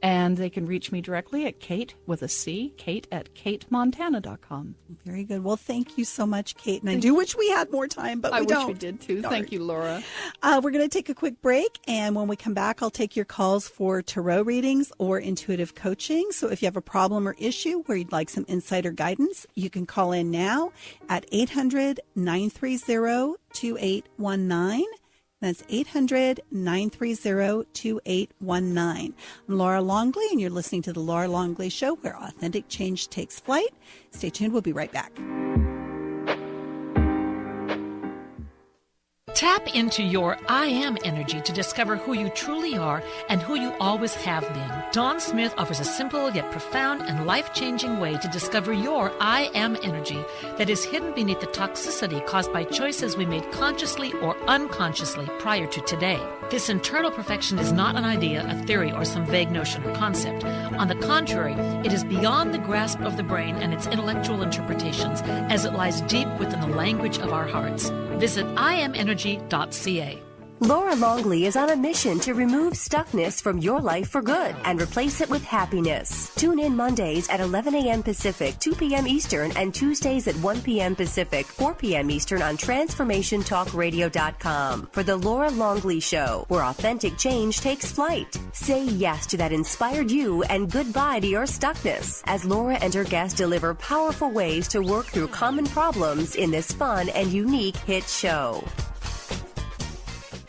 And they can reach me directly at Kate with a C, Kate at KateMontana.com. Very good. Well, thank you so much, Kate. And I do wish we had more time, but we don't. I wish we did too. Darn. Thank you, Laura. We're going to take a quick break. And when we come back, I'll take your calls for tarot readings or intuitive coaching. So if you have a problem or issue where you'd like some insider guidance, you can call in now at 800-930-2819. That's 800-930-2819. I'm Laura Longley, and you're listening to The Laura Longley Show, where authentic change takes flight. Stay tuned. We'll be right back. Tap into your I am energy to discover who you truly are and who you always have been. Dawn Smith offers a simple yet profound and life-changing way to discover your I am energy that is hidden beneath the toxicity caused by choices we made consciously or unconsciously prior to today. This internal perfection is not an idea, a theory, or some vague notion or concept. On the contrary, it is beyond the grasp of the brain and its intellectual interpretations, as it lies deep within the language of our hearts. Visit iamenergy.ca. Laura Longley is on a mission to remove stuckness from your life for good and replace it with happiness. Tune in Mondays at 11 a.m. Pacific, 2 p.m. Eastern, and Tuesdays at 1 p.m. Pacific, 4 p.m. Eastern on TransformationTalkRadio.com for The Laura Longley Show, where authentic change takes flight. Say yes to that inspired you and goodbye to your stuckness as Laura and her guests deliver powerful ways to work through common problems in this fun and unique hit show.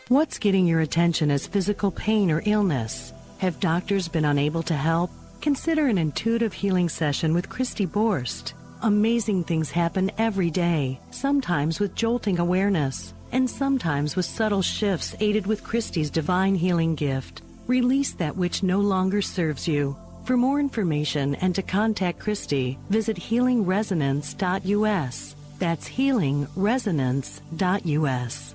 What's getting your attention as physical pain or illness? Have doctors been unable to help? Consider an intuitive healing session with Christy Borst. Amazing things happen every day, sometimes with jolting awareness, and sometimes with subtle shifts aided with Christy's divine healing gift. Release that which no longer serves you. For more information and to contact Christy, visit healingresonance.us. That's healingresonance.us.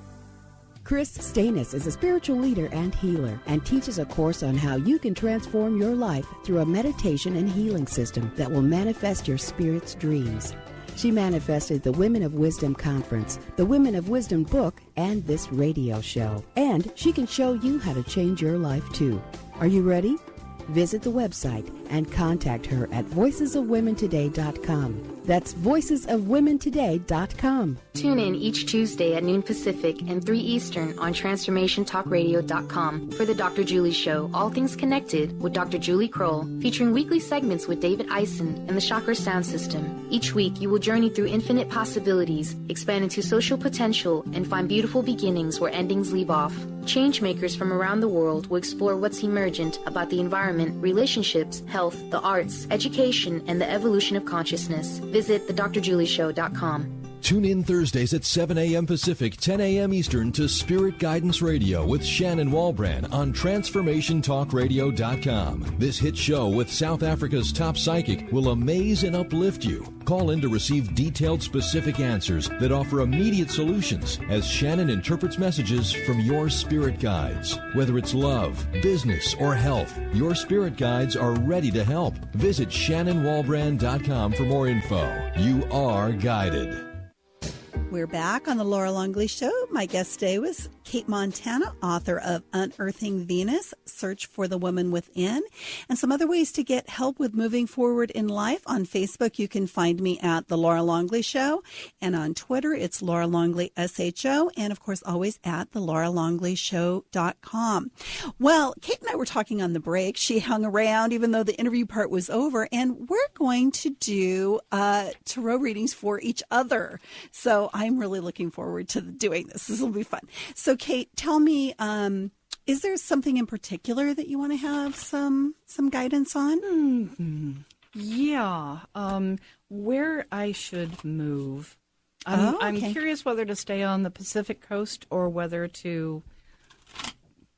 Chris Stanis is a spiritual leader and healer and teaches a course on how you can transform your life through a meditation and healing system that will manifest your spirit's dreams. She manifested the Women of Wisdom Conference, the Women of Wisdom book, and this radio show. And she can show you how to change your life too. Are you ready? Visit the website and contact her at voicesofwomentoday.com. That's voicesofwomentoday.com. Tune in each Tuesday at noon Pacific and 3 Eastern on TransformationTalkRadio.com for the Dr. Julie Show, All Things Connected with Dr. Julie Kroll, featuring weekly segments with David Eisen and the Chakra Sound System. Each week, you will journey through infinite possibilities, expand into social potential, and find beautiful beginnings where endings leave off. Changemakers from around the world will explore what's emergent about the environment, relationships, health, the arts, education, and the evolution of consciousness. Visit thedrjulieshow.com. Tune in Thursdays at 7 a.m. Pacific, 10 a.m. Eastern to Spirit Guidance Radio with Shannon Walbrand on TransformationTalkRadio.com. This hit show with South Africa's top psychic will amaze and uplift you. Call in to receive detailed, specific answers that offer immediate solutions as Shannon interprets messages from your spirit guides. Whether it's love, business, or health, your spirit guides are ready to help. Visit ShannonWalbrand.com for more info. You are guided. We're back on the Laura Longley Show. My guest today was Kate Montana, author of Unearthing Venus, Search for the Woman Within, and some other ways to get help with moving forward in life. On Facebook, you can find me at The Laura Longley Show, and on Twitter, it's Laura Longley, SHO, and of course, always at thelauralongley.show.com. Well, Kate and I were talking on the break. She hung around even though the interview part was over, and we're going to do tarot readings for each other. So I'm really looking forward to doing this. This will be fun. So, Kate, tell me, is there something in particular that you want to have some guidance on? Mm-hmm. Yeah, where I should move. I'm curious whether to stay on the Pacific coast or whether to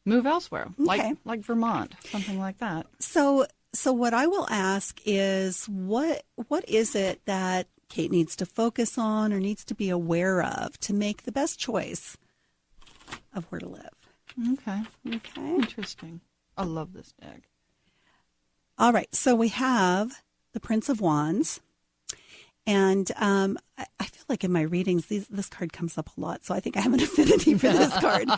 move elsewhere, like Vermont, something like that. So what I will ask is, what is it that Kate needs to focus on or needs to be aware of to make the best choice of where to live? Okay. Interesting. I love this deck. All right. So we have the Prince of Wands. And I feel like in my readings, this card comes up a lot. So I think I have an affinity for this card.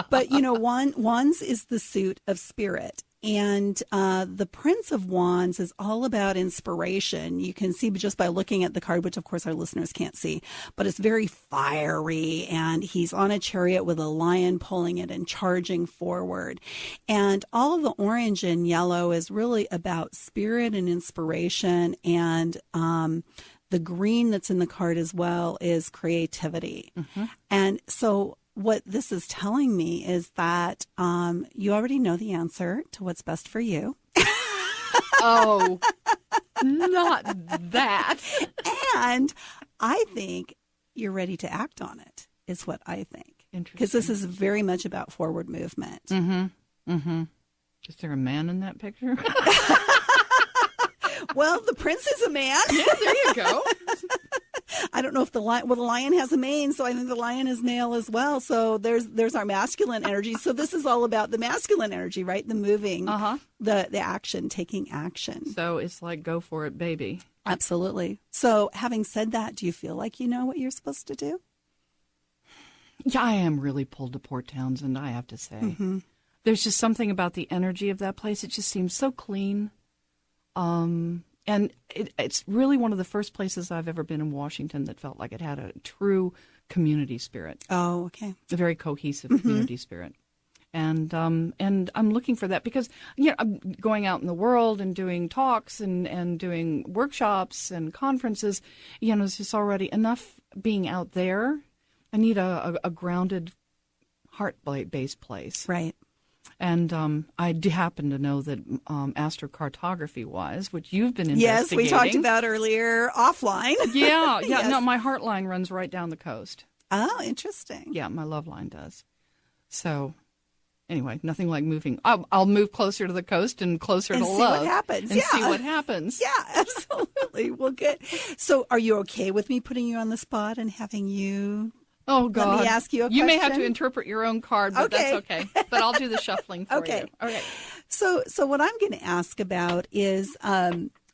But, Wands is the suit of spirit. And the Prince of Wands is all about inspiration. You can see just by looking at the card, which of course our listeners can't see, but it's very fiery, and he's on a chariot with a lion pulling it and charging forward. And all of the orange and yellow is really about spirit and inspiration, and the green that's in the card as well is creativity. Mm-hmm. And so what this is telling me is that you already know the answer to what's best for you. Oh, not that. And I think you're ready to act on it, is what I think. Interesting. Because this is very much about forward movement. Mm-hmm. Mm-hmm. Is there a man in that picture? Well, the prince is a man. Yeah, there you go. I don't know if the lion has a mane, so I think the lion is male as well. So there's our masculine energy. So this is all about the masculine energy, right? The moving, the action, taking action. So it's like, go for it, baby. Absolutely. So having said that, do you feel like you know what you're supposed to do? Yeah, I am really pulled to Port Townsend, I have to say. Mm-hmm. There's just something about the energy of that place. It just seems so clean. And it's really one of the first places I've ever been in Washington that felt like it had a true community spirit. Oh, okay. A very cohesive community spirit. And I'm looking for that because, I'm going out in the world and doing talks and doing workshops and conferences. It's just already enough being out there. I need a grounded, heart-based place. Right. And I do happen to know that astrocartography-wise, which you've been investigating. Yes, we talked about earlier offline. Yeah. Yes. No, my heart line runs right down the coast. Oh, interesting. Yeah, my love line does. So, anyway, nothing like moving. I'll move closer to the coast and closer to love. And see what happens. And see what happens. Yeah, absolutely. Well, good. So are you okay with me putting you on the spot and having you... Oh, God. Let me ask you a question. You may have to interpret your own card, but that's okay. But I'll do the shuffling for you. Okay. So what I'm going to ask about is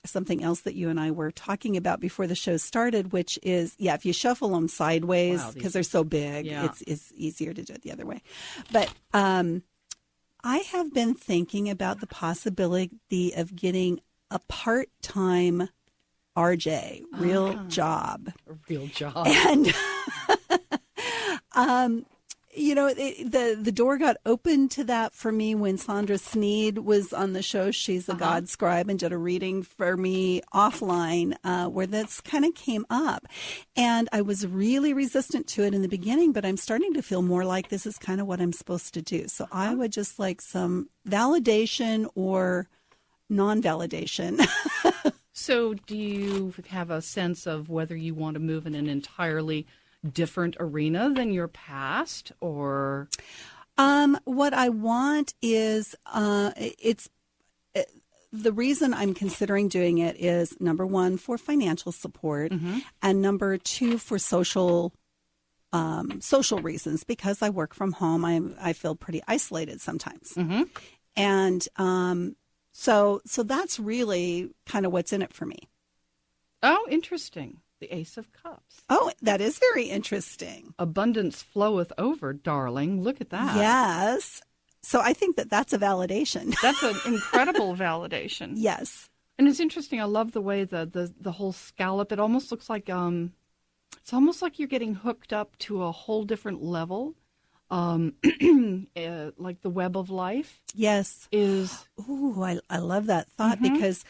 something else that you and I were talking about before the show started, which is, if you shuffle them sideways, because they're so big, it's easier to do it the other way. But I have been thinking about the possibility of getting a part-time RJ, real job. A real job. And... the door got open to that for me when Sandra Sneed was on the show. She's a God scribe and did a reading for me offline where this kind of came up. And I was really resistant to it in the beginning, but I'm starting to feel more like this is kind of what I'm supposed to do. So I would just like some validation or non-validation. So do you have a sense of whether you want to move in an entirely different arena than your past, or what I want is the reason I'm considering doing it is, number one, for financial support, and number two, for social reasons, because I work from home. I feel pretty isolated sometimes, and so that's really kind of what's in it for me. Oh, interesting. The Ace of Cups. Oh, that is very interesting. Abundance floweth over, darling. Look at that. Yes. So I think that's a validation. That's an incredible validation. Yes. And it's interesting. I love the way the whole scallop. It almost looks like it's almost like you're getting hooked up to a whole different level. Like the web of life. Yes. Ooh, I love that thought because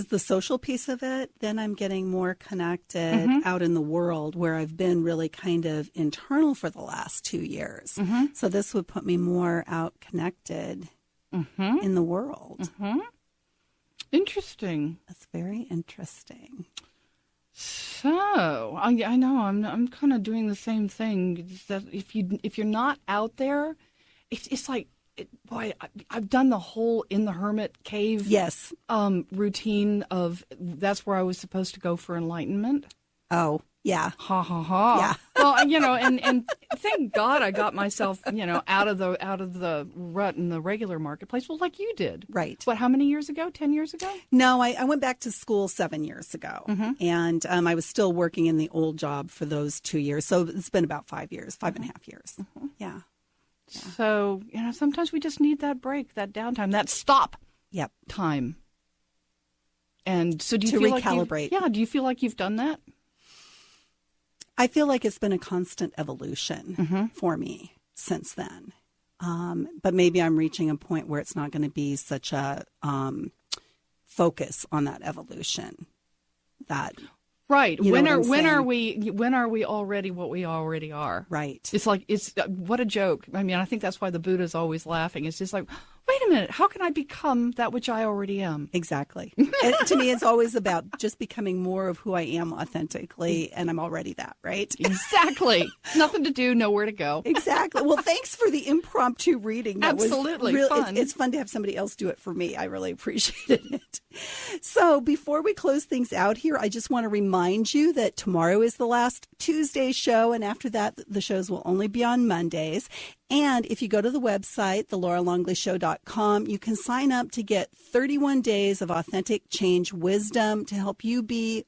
the social piece of it, then I'm getting more connected out in the world where I've been really kind of internal for the last 2 years. So this would put me more out connected in the world. Interesting. That's very interesting. So I know I'm kind of doing the same thing. That if you're not out there, it's like. Boy, I've done the whole in the hermit cave routine of that's where I was supposed to go for enlightenment. Oh, yeah. Ha ha ha. Yeah. Well, and thank God I got myself, out of the rut in the regular marketplace. Well, like you did. Right. What, how many years ago? 10 years ago? No, I went back to school 7 years ago. And I was still working in the old job for those 2 years. So it's been about 5 years, 5.5 years. Yeah. So, sometimes we just need that break, that downtime, that stop time. And so do you feel recalibrate. Do you feel like you've done that? I feel like it's been a constant evolution for me since then. But maybe I'm reaching a point where it's not going to be such a focus on that evolution. Right. When are we already what we already are? Right. It's like what a joke. I mean, I think that's why the Buddha's always laughing. It's just like, wait wait a minute, how can I become that which I already am? Exactly. And to me, it's always about just becoming more of who I am authentically, and I'm already that, right? Exactly. Nothing to do, nowhere to go. Exactly. Well, thanks for the impromptu reading. That Absolutely was fun. It's fun to have somebody else do it for me. I really appreciated it. So before we close things out here, I just want to remind you that tomorrow is the last Tuesday show, and after that, the shows will only be on Mondays. And if you go to the website, thelauralongleyshow.com, you can sign up to get 31 days of authentic change wisdom to help you be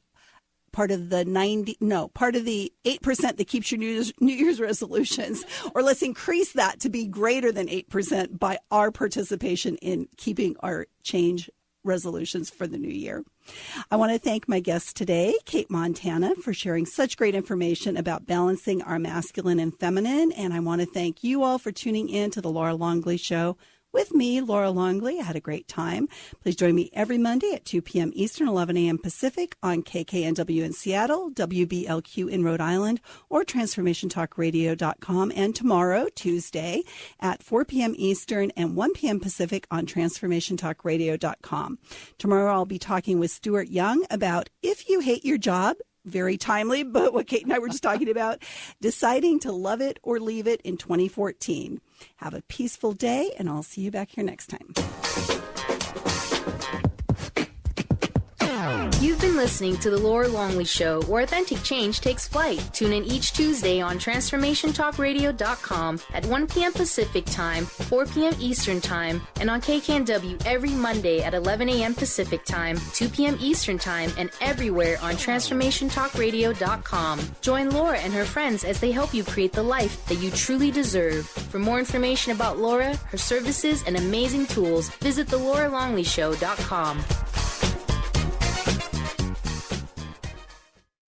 part of the 8% that keeps your New Year's resolutions. Or let's increase that to be greater than 8% by our participation in keeping our change resolutions for the new year. I want to thank my guest today, Kate Montana, for sharing such great information about balancing our masculine and feminine. And I want to thank you all for tuning in to the Laura Longley Show with me, Laura Longley. I had a great time. Please join me every Monday at 2 p.m. Eastern, 11 a.m. Pacific on KKNW in Seattle, WBLQ in Rhode Island, or TransformationTalkRadio.com. And tomorrow, Tuesday, at 4 p.m. Eastern and 1 p.m. Pacific on TransformationTalkRadio.com. Tomorrow, I'll be talking with Stuart Young about if you hate your job. Very timely, but what Kate and I were just talking about, deciding to love it or leave it in 2014. Have a peaceful day, and I'll see you back here next time. You've been listening to The Laura Longley Show, where authentic change takes flight. Tune in each Tuesday on TransformationTalkRadio.com at 1 p.m. Pacific Time, 4 p.m. Eastern Time, and on KKNW every Monday at 11 a.m. Pacific Time, 2 p.m. Eastern Time, and everywhere on TransformationTalkRadio.com. Join Laura and her friends as they help you create the life that you truly deserve. For more information about Laura, her services, and amazing tools, visit TheLauraLongleyShow.com.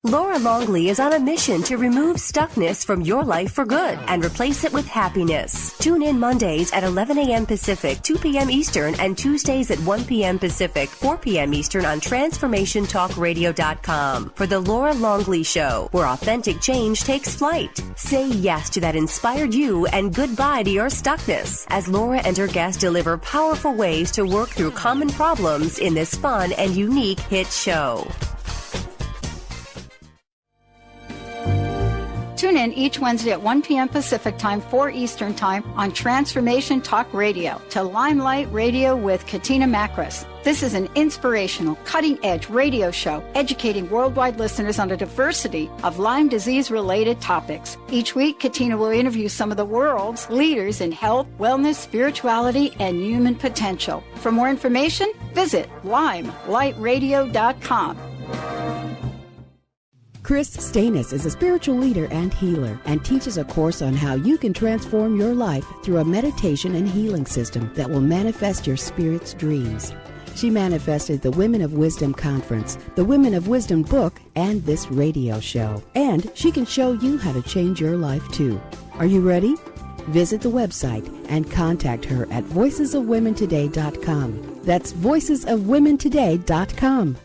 Laura Longley is on a mission to remove stuckness from your life for good and replace it with happiness. Tune in Mondays at 11 a.m. Pacific, 2 p.m. Eastern, and Tuesdays at 1 p.m. Pacific, 4 p.m. Eastern on TransformationTalkRadio.com for The Laura Longley Show, where authentic change takes flight. Say yes to that inspired you and goodbye to your stuckness as Laura and her guests deliver powerful ways to work through common problems in this fun and unique hit show. Tune in each Wednesday at 1 p.m. Pacific Time, 4 Eastern Time on Transformation Talk Radio to Limelight Radio with Katina Makris. This is an inspirational, cutting-edge radio show educating worldwide listeners on a diversity of Lyme disease-related topics. Each week, Katina will interview some of the world's leaders in health, wellness, spirituality, and human potential. For more information, visit limelightradio.com. Chris Stanis is a spiritual leader and healer and teaches a course on how you can transform your life through a meditation and healing system that will manifest your spirit's dreams. She manifested the Women of Wisdom Conference, the Women of Wisdom book, and this radio show. And she can show you how to change your life too. Are you ready? Visit the website and contact her at voicesofwomentoday.com. That's voicesofwomentoday.com.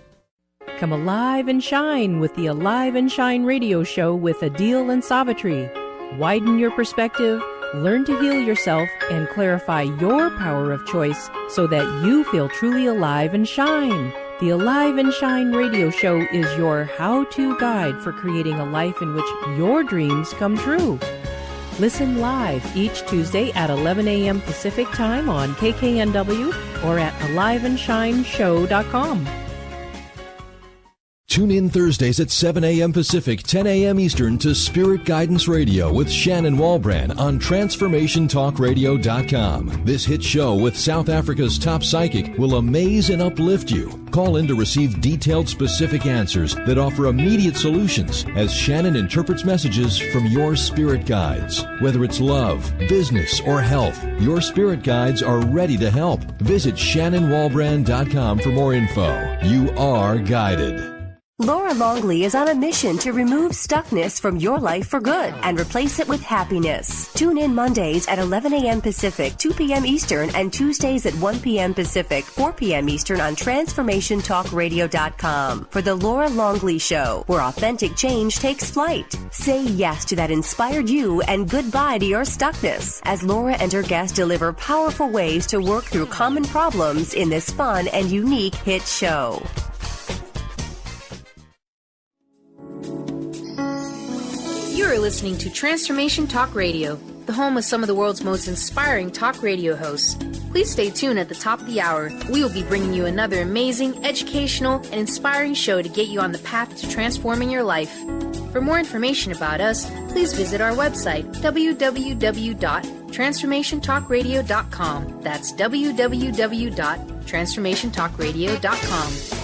Come alive and shine with the Alive and Shine radio show with Adil and Savitri. Widen your perspective, learn to heal yourself, and clarify your power of choice so that you feel truly alive and shine. The Alive and Shine radio show is your how-to guide for creating a life in which your dreams come true. Listen live each Tuesday at 11 a.m. Pacific Time on KKNW or at aliveandshineshow.com. Tune in Thursdays at 7 a.m. Pacific, 10 a.m. Eastern to Spirit Guidance Radio with Shannon Walbrand on TransformationTalkRadio.com. This hit show with South Africa's top psychic will amaze and uplift you. Call in to receive detailed, specific answers that offer immediate solutions as Shannon interprets messages from your spirit guides. Whether it's love, business, or health, your spirit guides are ready to help. Visit ShannonWalbrand.com for more info. You are guided. Laura Longley is on a mission to remove stuckness from your life for good and replace it with happiness. Tune in Mondays at 11 a.m. Pacific, 2 p.m. Eastern, and Tuesdays at 1 p.m. Pacific, 4 p.m. Eastern on TransformationTalkRadio.com for The Laura Longley Show, where authentic change takes flight. Say yes to that inspired you and goodbye to your stuckness as Laura and her guests deliver powerful ways to work through common problems in this fun and unique hit show. You are listening to Transformation Talk Radio, the home of some of the world's most inspiring talk radio hosts. Please stay tuned at the top of the hour. We will be bringing you another amazing, educational, and inspiring show to get you on the path to transforming your life. For more information about us, please visit our website, www.transformationtalkradio.com. That's www.transformationtalkradio.com.